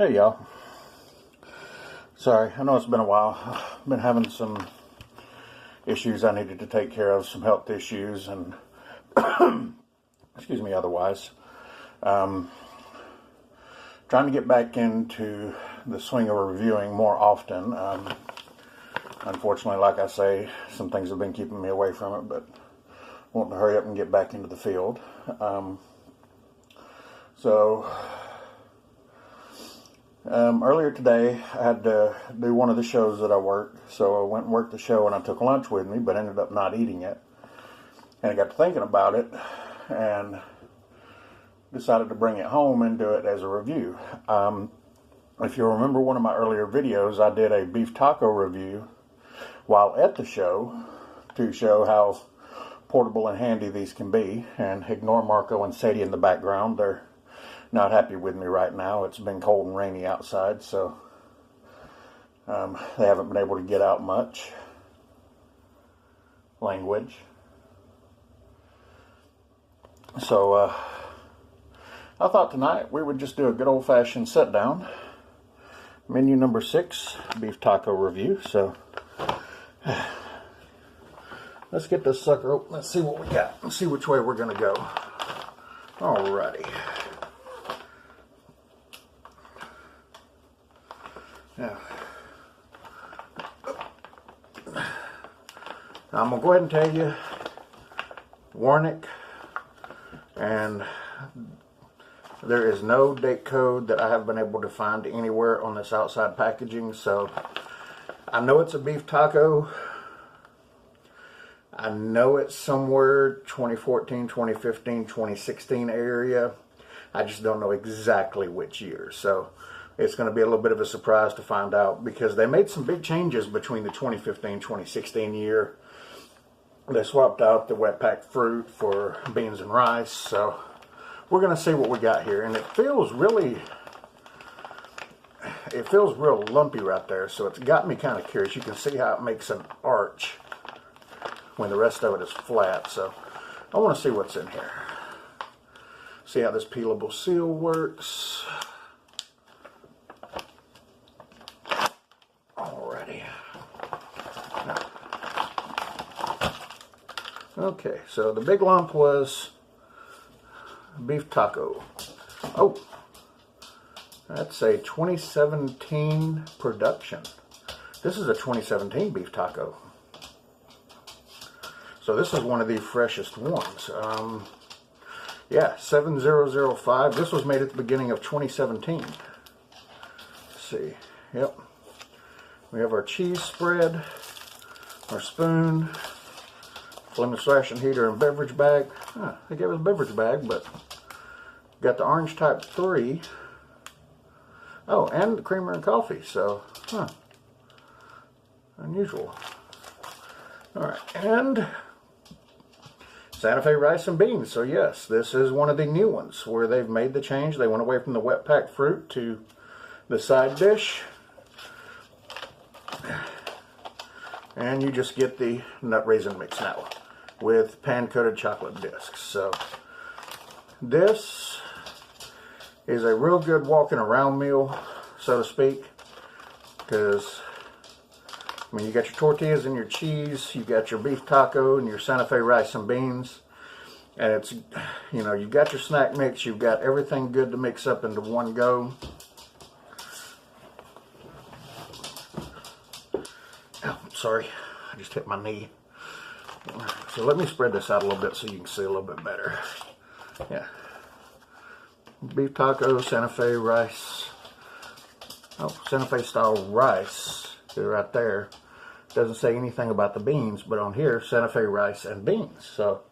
Hey y'all. Sorry, I know it's been a while. I've been having some issues I needed to take care of, some health issues, and excuse me, otherwise. Trying to get back into the swing of reviewing more often. Unfortunately, like I say, some things have been keeping me away from it, but wanting to hurry up and get back into the field. Earlier today, I had to do one of the shows that I worked, so I went and worked the show and I took lunch with me, but ended up not eating it. And I got to thinking about it and decided to bring it home and do it as a review. If you remember one of my earlier videos, I did a beef taco review while at the show to show how portable and handy these can be. And ignore Marco and Sadie in the background. They're not happy with me right now. It's been cold and rainy outside, so they haven't been able to get out much. Language. So I thought tonight we would just do a good old-fashioned sit-down. Menu number 6, beef taco review. So let's get this sucker open. Let's see what we got. Let's see which way we're going to go. Alrighty. Now, I'm going to go ahead and tell you, Warnick, and there is no date code that I have been able to find anywhere on this outside packaging, so I know it's a beef taco. I know it's somewhere 2014, 2015, 2016 area. I just don't know exactly which year, so it's going to be a little bit of a surprise to find out, because they made some big changes between the 2015-2016 year. They swapped out the wet packed fruit for beans and rice, so we're going to see what we got here. And it feels real lumpy right there, so it's got me kind of curious. You can see how it makes an arch when the rest of it is flat, so I want to see what's in here. See how this peelable seal works. Okay, so the big lump was beef taco. Oh, that's a 2017 production. This is a 2017 beef taco. So this is one of the freshest ones. Yeah, 7005. This was made at the beginning of 2017. Let's see. Yep. We have our cheese spread, our spoon, flameless ration heater, and beverage bag. They gave us a beverage bag, but got the orange type 3. Oh, and the creamer and coffee. So, unusual. Alright, and Santa Fe rice and beans. So yes, this is one of the new ones where they've made the change. They went away from the wet packed fruit to the side dish. And you just get the nut raisin mix now with pan-coated chocolate discs. So this is a real good walking around meal, so to speak, because I mean, you got your tortillas and your cheese, you got your beef taco and your Santa Fe rice and beans, and it's, you know, you got your snack mix, you've got everything good to mix up into one go. Oh, sorry, I just hit my knee. So let me spread this out a little bit so you can see a little bit better. Yeah. Beef taco, Santa Fe rice. Oh, Santa Fe style rice. Right there. Doesn't say anything about the beans, but on here, Santa Fe rice and beans. So,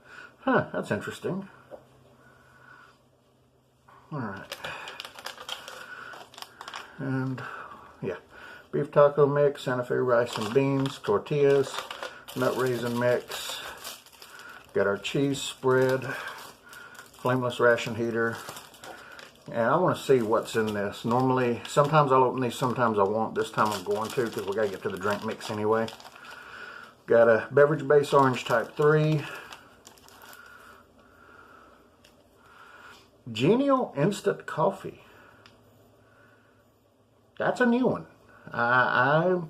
that's interesting. Alright. And, yeah. Beef taco mix, Santa Fe rice and beans, tortillas, nut raisin mix. Got our cheese spread, flameless ration heater. And I want to see what's in this. Normally, sometimes I'll open these, sometimes I won't. This time I'm going to, because we got to get to the drink mix anyway. Got a beverage base orange type 3. Genial instant coffee. That's a new one. I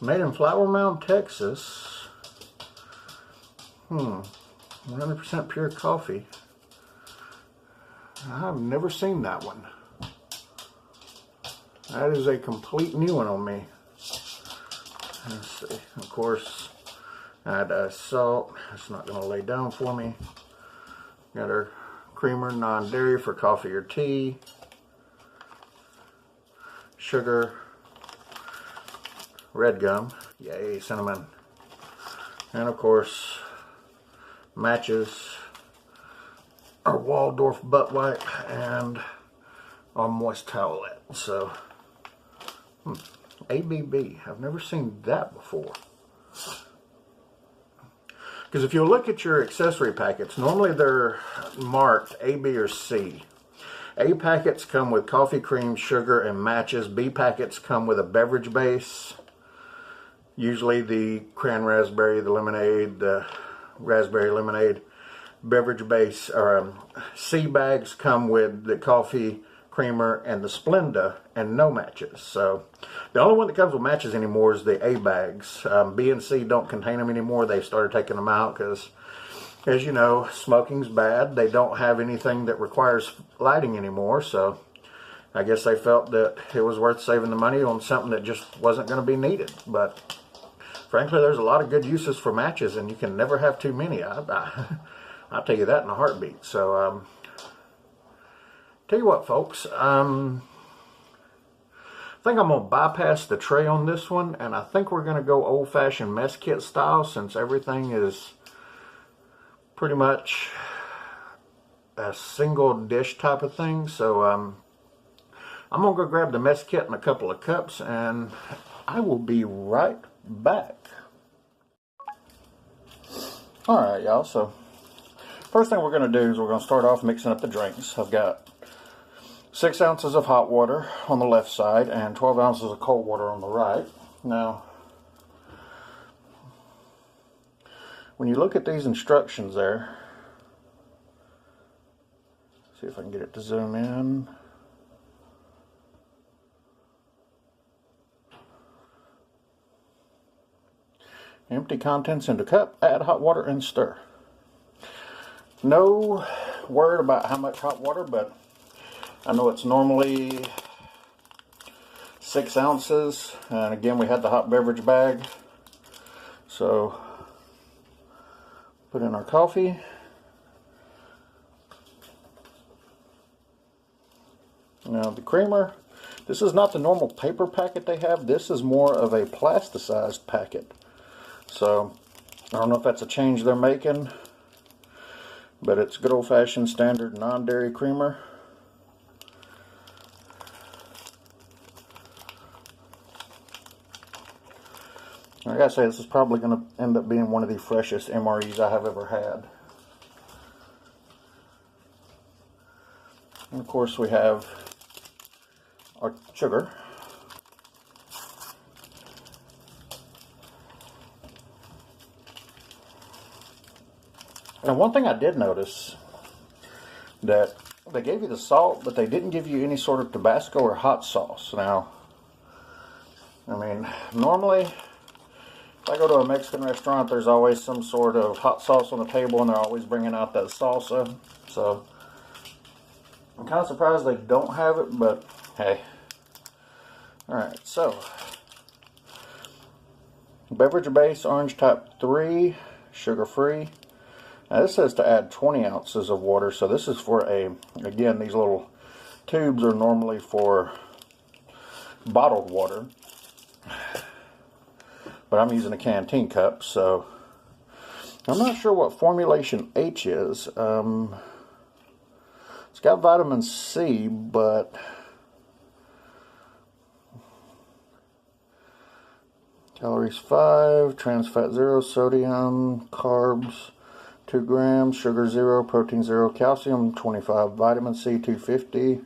made in Flower Mound, Texas. 100% pure coffee. I've never seen that one. That is a complete new one on me. Let's see. Of course, add salt. It's not going to lay down for me. Got our creamer, non-dairy for coffee or tea. Sugar. Red gum. Yay, cinnamon. And of course, matches. Our Waldorf butt wipe and our moist towelette. So, ABB. I've never seen that before. Because if you look at your accessory packets, normally they're marked A, B, or C. A packets come with coffee, cream, sugar, and matches. B packets come with a beverage base. Usually the cran raspberry, the lemonade, the raspberry lemonade. Beverage base, or C bags come with the coffee, creamer, and the Splenda, and no matches. So the only one that comes with matches anymore is the A bags. B and C don't contain them anymore. They've started taking them out because, as you know, smoking's bad. They don't have anything that requires lighting anymore. So I guess they felt that it was worth saving the money on something that just wasn't going to be needed. But frankly, there's a lot of good uses for matches, and you can never have too many. I'll tell you that in a heartbeat. So, tell you what, folks. I think I'm going to bypass the tray on this one, and I think we're going to go old-fashioned mess kit style since everything is pretty much a single dish type of thing. So, I'm going to go grab the mess kit and a couple of cups, and I will be right back. Alright, y'all, so first thing we're going to do is we're going to start off mixing up the drinks. I've got 6 ounces of hot water on the left side and 12 ounces of cold water on the right. Now, when you look at these instructions there, see if I can get it to zoom in. Empty contents into cup, add hot water and stir. No word about how much hot water, but I know it's normally 6 ounces. And again, we had the hot beverage bag. So, put in our coffee. Now the creamer, this is not the normal paper packet they have. This is more of a plasticized packet. So, I don't know if that's a change they're making, but it's good old-fashioned standard non-dairy creamer. I gotta say, this is probably going to end up being one of the freshest MREs I have ever had. And of course we have our sugar. And one thing I did notice, that they gave you the salt, but they didn't give you any sort of Tabasco or hot sauce. Now, I mean, normally, if I go to a Mexican restaurant, there's always some sort of hot sauce on the table, and they're always bringing out that salsa. So, I'm kind of surprised they don't have it, but hey. Alright, so, beverage base, orange type 3, sugar-free. Now this says to add 20 ounces of water, so this is for again, these little tubes are normally for bottled water. But I'm using a canteen cup, so I'm not sure what formulation H is. It's got vitamin C, but calories 5, trans fat 0, sodium, carbs 2 grams, sugar 0, protein 0, calcium 25, vitamin C 250.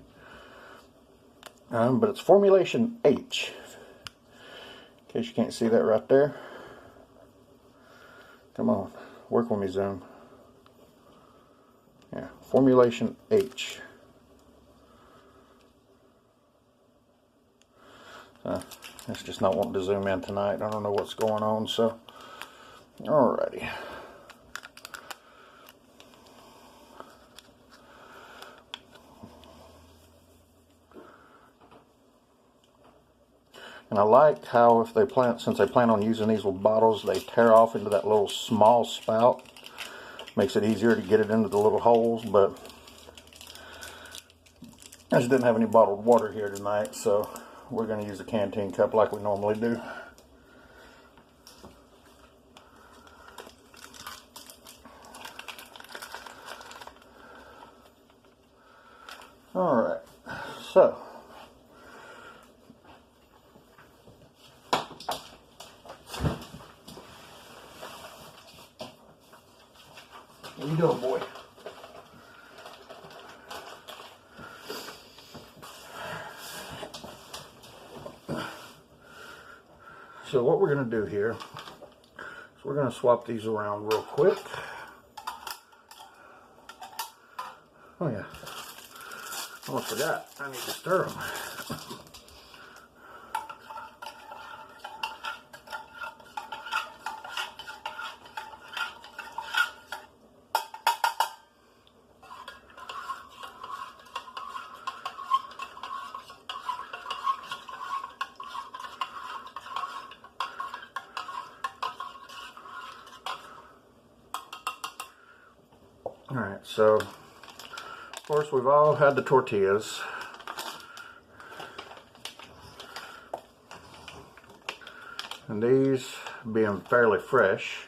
But it's formulation H. In case you can't see that right there. Come on, work with me, Zoom. Yeah, formulation H. It's just not wanting to zoom in tonight. I don't know what's going on, so alrighty. And I like how since they plan on using these little bottles, they tear off into that little small spout. Makes it easier to get it into the little holes, but I just didn't have any bottled water here tonight, so we're going to use a canteen cup like we normally do. Alright, so what are you doing, boy? So what we're going to do here is we're going to swap these around real quick. Oh yeah, almost forgot. I need to stir them. Alright, so of course we've all had the tortillas. And these, being fairly fresh,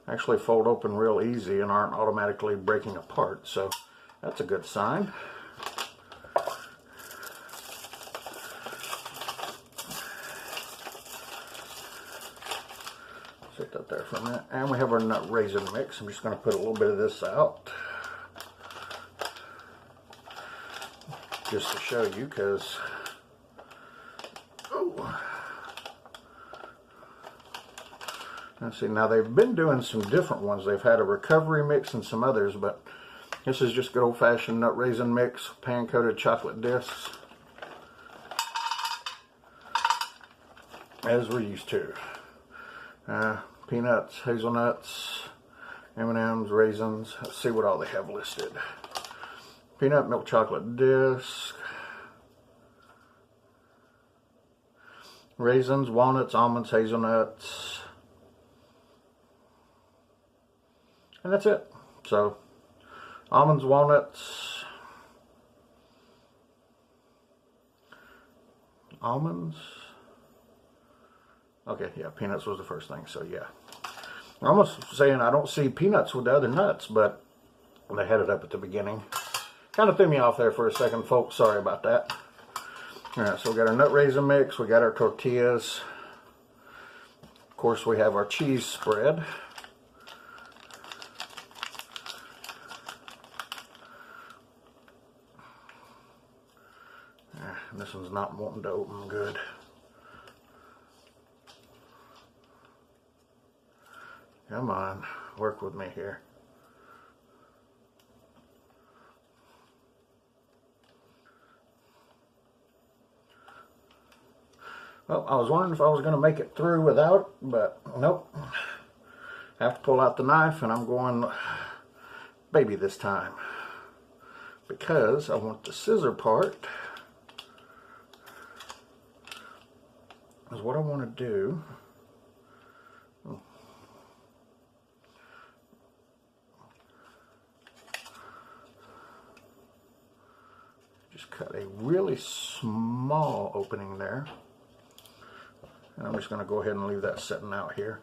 actually fold open real easy and aren't automatically breaking apart, so that's a good sign. Set that there for a minute. And we have our nut raisin mix. I'm just going to put a little bit of this out, just to show you, because let's see, now they've been doing some different ones. They've had a recovery mix and some others, but this is just good old-fashioned nut raisin mix, pan-coated chocolate discs, as we're used to. Peanuts, hazelnuts, M&M's, raisins. Let's see what all they have listed. Peanut milk chocolate disc, raisins, walnuts, almonds, hazelnuts, and that's it. So almonds, walnuts, almonds. Okay, yeah, peanuts was the first thing, so yeah. I'm almost saying I don't see peanuts with the other nuts, but they had it up at the beginning. Kind of threw me off there for a second, folks. Sorry about that. Alright, so we got our nut raisin mix, we got our tortillas. Of course, we have our cheese spread. And this one's not wanting to open good. Come on, work with me here. Well, I was wondering if I was going to make it through without, but nope. I have to pull out the knife, and I'm going baby this time, because I want the scissor part. Is what I want to do. Just cut a really small opening there. And I'm just going to go ahead and leave that sitting out here.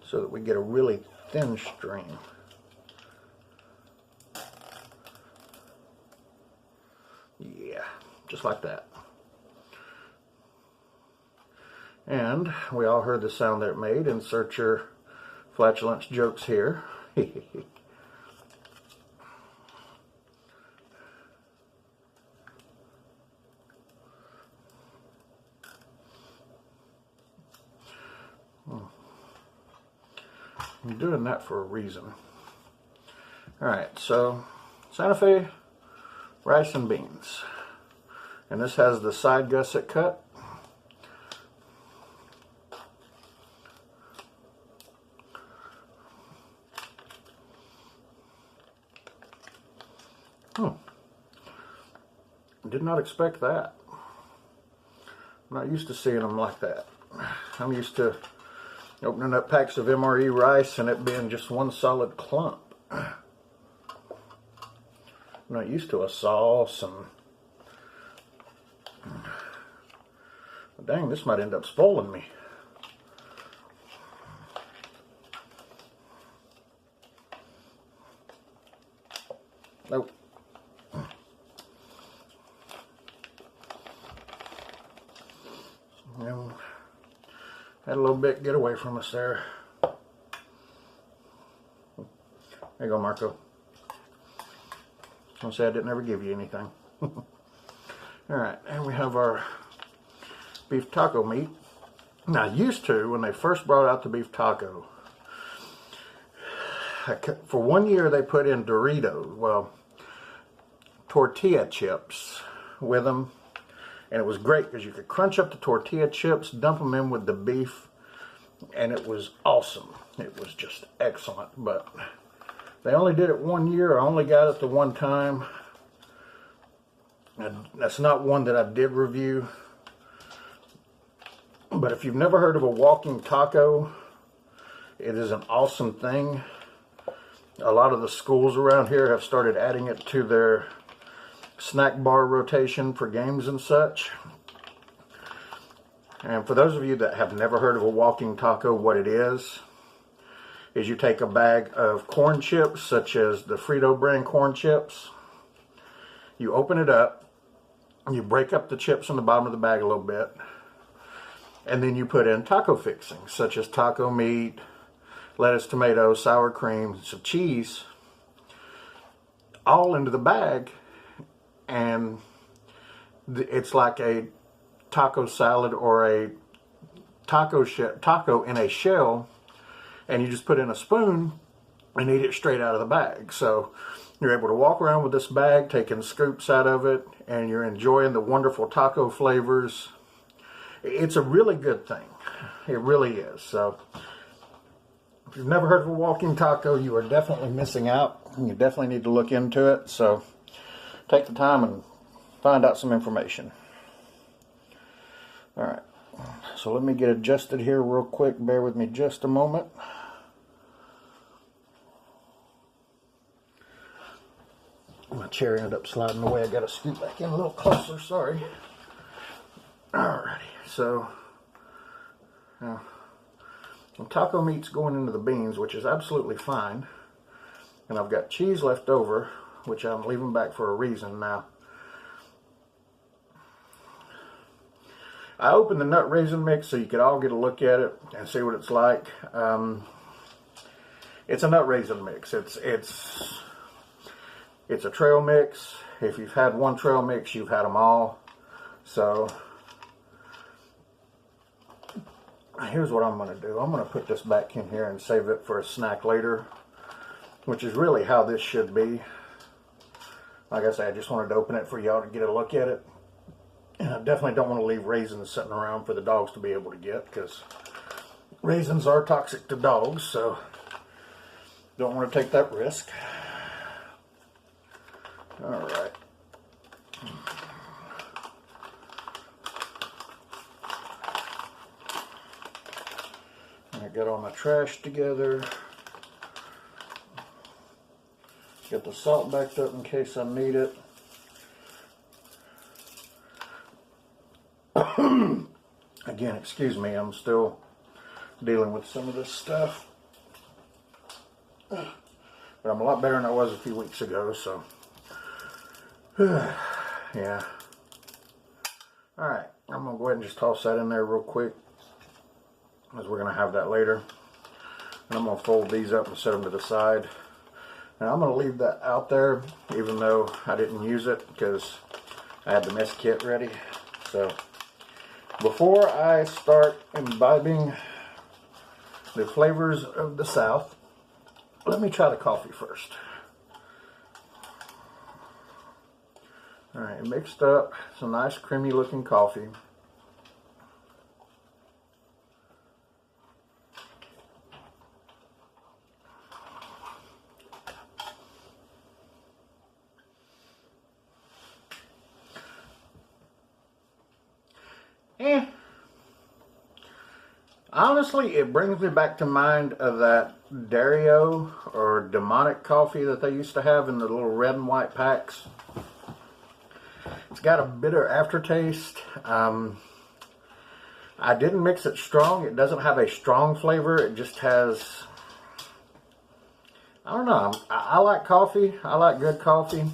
So that we get a really thin stream. Yeah, just like that. And we all heard the sound that it made. Insert your flatulence jokes here. I'm doing that for a reason. Alright, so Santa Fe rice and beans. And this has the side gusset cut. Did not expect that. I'm not used to seeing them like that. I'm used to opening up packs of MRE rice and it being just one solid clump. I'm not used to a sauce and... Dang, this might end up spoiling me. Nope. Had a little bit get away from us there. There you go, Marco. I said I didn't ever give you anything. Alright, and we have our beef taco meat. Now, used to, when they first brought out the beef taco, for 1 year they put in Doritos, well, tortilla chips with them. And it was great because you could crunch up the tortilla chips, dump them in with the beef, and it was awesome. It was just excellent. But they only did it 1 year. I only got it the one time. And that's not one that I did review. But if you've never heard of a walking taco, it is an awesome thing. A lot of the schools around here have started adding it to their snack bar rotation for games and such. And for those of you that have never heard of a walking taco, what it is you take a bag of corn chips, such as the Frito brand corn chips, you open it up, you break up the chips on the bottom of the bag a little bit, and then you put in taco fixings, such as taco meat, lettuce, tomato, sour cream, some cheese, all into the bag. And it's like a taco salad or a taco in a shell, and you just put in a spoon and eat it straight out of the bag. So you're able to walk around with this bag, taking scoops out of it, and you're enjoying the wonderful taco flavors. It's a really good thing. It really is. So if you've never heard of a walking taco, you are definitely missing out. You definitely need to look into it. So take the time and find out some information. Alright, so let me get adjusted here real quick. Bear with me just a moment. My chair ended up sliding away. I got to scoot back in a little closer, sorry. Alrighty, so now the taco meat's going into the beans, which is absolutely fine. And I've got cheese left over, which I'm leaving back for a reason. Now, I opened the nut raisin mix so you could all get a look at it and see what it's like. It's a nut raisin mix. It's a trail mix. If you've had one trail mix, you've had them all. So here's what I'm going to do. I'm going to put this back in here and save it for a snack later, which is really how this should be. Like I said, I just wanted to open it for y'all to get a look at it. And I definitely don't want to leave raisins sitting around for the dogs to be able to get, because raisins are toxic to dogs, so don't want to take that risk. Alright. I got all my trash together. Get the salt backed up in case I need it. Again, excuse me, I'm still dealing with some of this stuff. But I'm a lot better than I was a few weeks ago, so yeah. Alright, I'm going to go ahead and just toss that in there real quick, as we're going to have that later. And I'm going to fold these up and set them to the side. Now I'm going to leave that out there, even though I didn't use it, because I had the mess kit ready. So before I start imbibing the flavors of the South, let me try the coffee first. Alright, mixed up some nice creamy looking coffee. Honestly, it brings me back to mind of that Dario or demonic coffee that they used to have in the little red and white packs. It's got a bitter aftertaste. I didn't mix it strong. It doesn't have a strong flavor. It just has, I don't know. I like coffee. I like good coffee.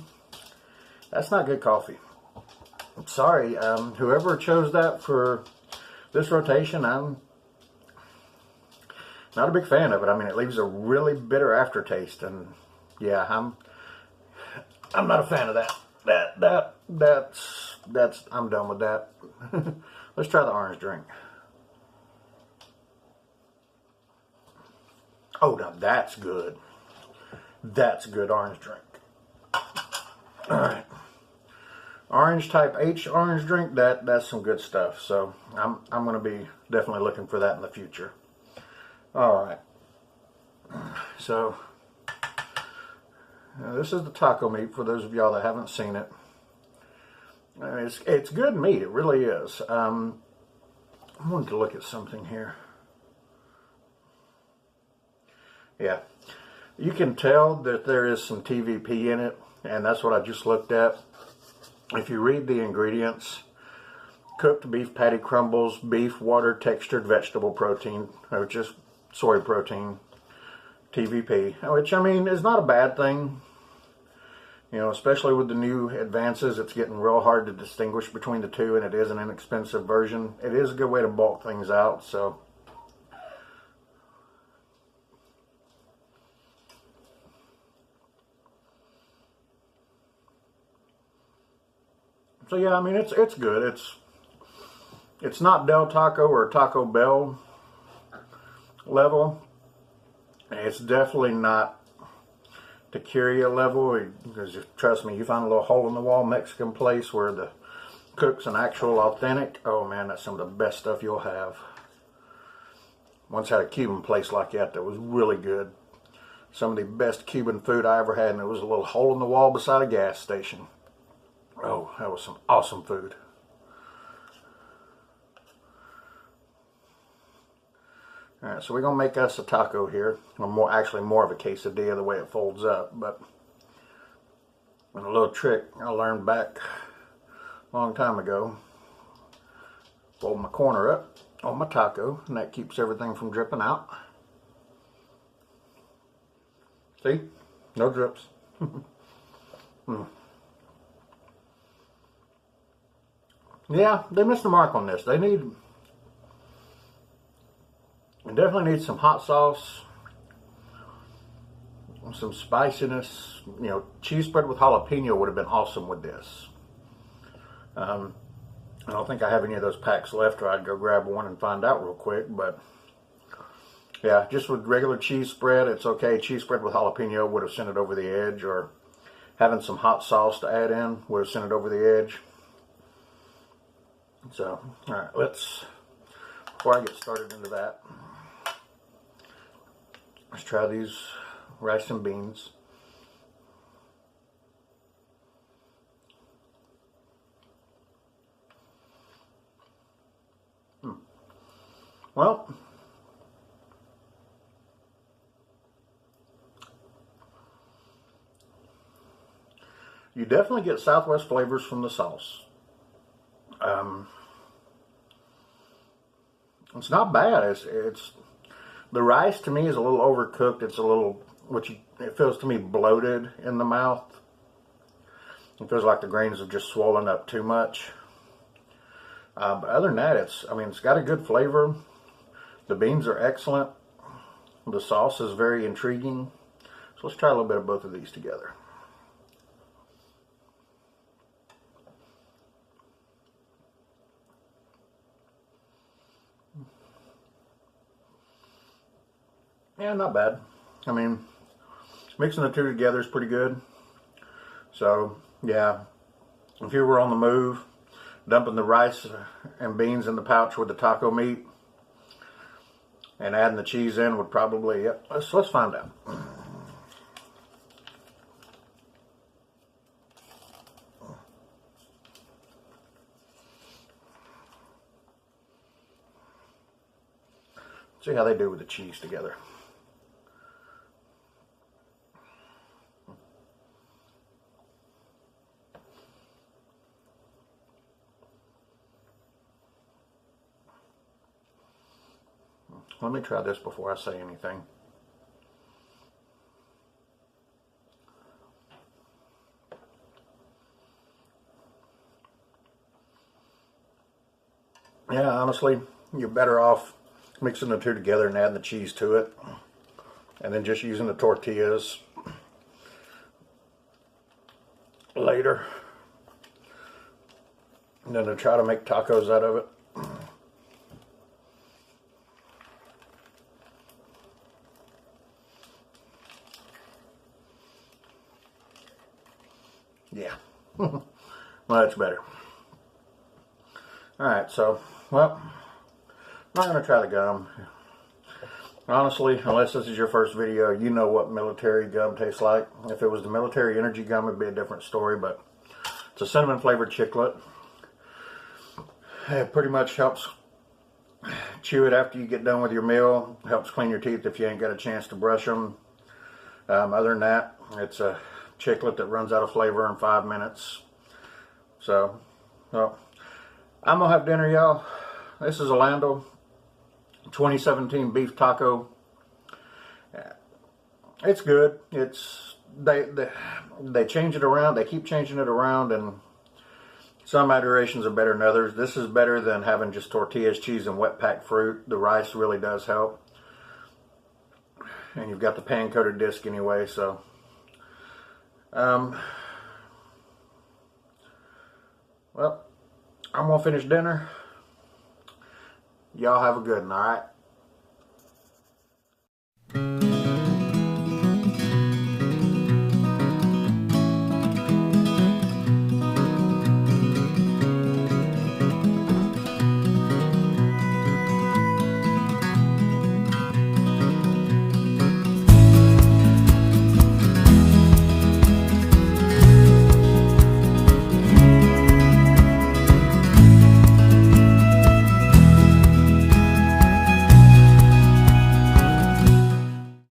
That's not good coffee. I'm sorry. Whoever chose that for this rotation, I'm not a big fan of it. I mean, it leaves a really bitter aftertaste, and yeah, I'm not a fan of that. That's I'm done with that. Let's try the orange drink. Oh, now that's good. That's a good orange drink. All right, orange type H orange drink. That's some good stuff. So I'm going to be definitely looking for that in the future. All right. So this is the taco meat for those of y'all that haven't seen it. It's good meat. It really is. I wanted to look at something here. Yeah, you can tell that there is some TVP in it, and that's what I just looked at. If you read the ingredients, cooked beef patty crumbles, beef water textured vegetable protein, or just soy protein, TVP, which I mean is not a bad thing. You know, especially with the new advances, it's getting real hard to distinguish between the two, and it is an inexpensive version. It is a good way to bulk things out, so. So yeah, I mean, it's good. It's not Del Taco or Taco Bell level. It's definitely not Taqueria level, because trust me, you find a little hole in the wall Mexican place where the cook's an actual authentic. Oh man, that's some of the best stuff you'll have. Once had a Cuban place like that was really good. Some of the best Cuban food I ever had, and it was a little hole in the wall beside a gas station. Oh, that was some awesome food. Alright, so we're going to make us a taco here. Or actually more of a quesadilla the way it folds up. But a little trick I learned back a long time ago. Fold my corner up on my taco, and that keeps everything from dripping out. See? No drips. Yeah, they missed the mark on this. They definitely need some hot sauce, some spiciness. You know, cheese spread with jalapeno would have been awesome with this. I don't think I have any of those packs left, or I'd go grab one and find out real quick. But yeah, just with regular cheese spread, it's okay. Cheese spread with jalapeno would have sent it over the edge, or having some hot sauce to add in would have sent it over the edge. So, all right, before I get started into that, let's try these rice and beans. Well, you definitely get Southwest flavors from the sauce. It's not bad. It's the rice to me is a little overcooked. It's a little, it feels to me bloated in the mouth. It feels like the grains have just swollen up too much. But other than that, it's got a good flavor. The beans are excellent. The sauce is very intriguing. So let's try a little bit of both of these together. Yeah, not bad. I mean, mixing the two together is pretty good. So, yeah, if you were on the move, dumping the rice and beans in the pouch with the taco meat and adding the cheese in would probably, yep, let's find out. See how they do with the cheese together. Let me try this before I say anything. Yeah, honestly, you're better off mixing the two together and adding the cheese to it, and then just using the tortillas later, and then to try to make tacos out of it. Yeah, well, that's better. Alright, so, well, I'm not going to try the gum. Honestly, unless this is your first video, you know what military gum tastes like. If it was the military energy gum, it'd be a different story, but it's a cinnamon flavored chiclet. It pretty much helps chew it after you get done with your meal. Helps clean your teeth if you ain't got a chance to brush them. Other than that, it's a chiclet that runs out of flavor in 5 minutes. So, well, I'm going to have dinner, y'all. This is Orlando. 2017 beef taco. It's good. It's they change it around. They keep changing it around, and some iterations are better than others. This is better than having just tortillas, cheese, and wet packed fruit. The rice really does help, and you've got the pan coated disc anyway. So, well, I'm gonna finish dinner. Y'all have a good one. All right.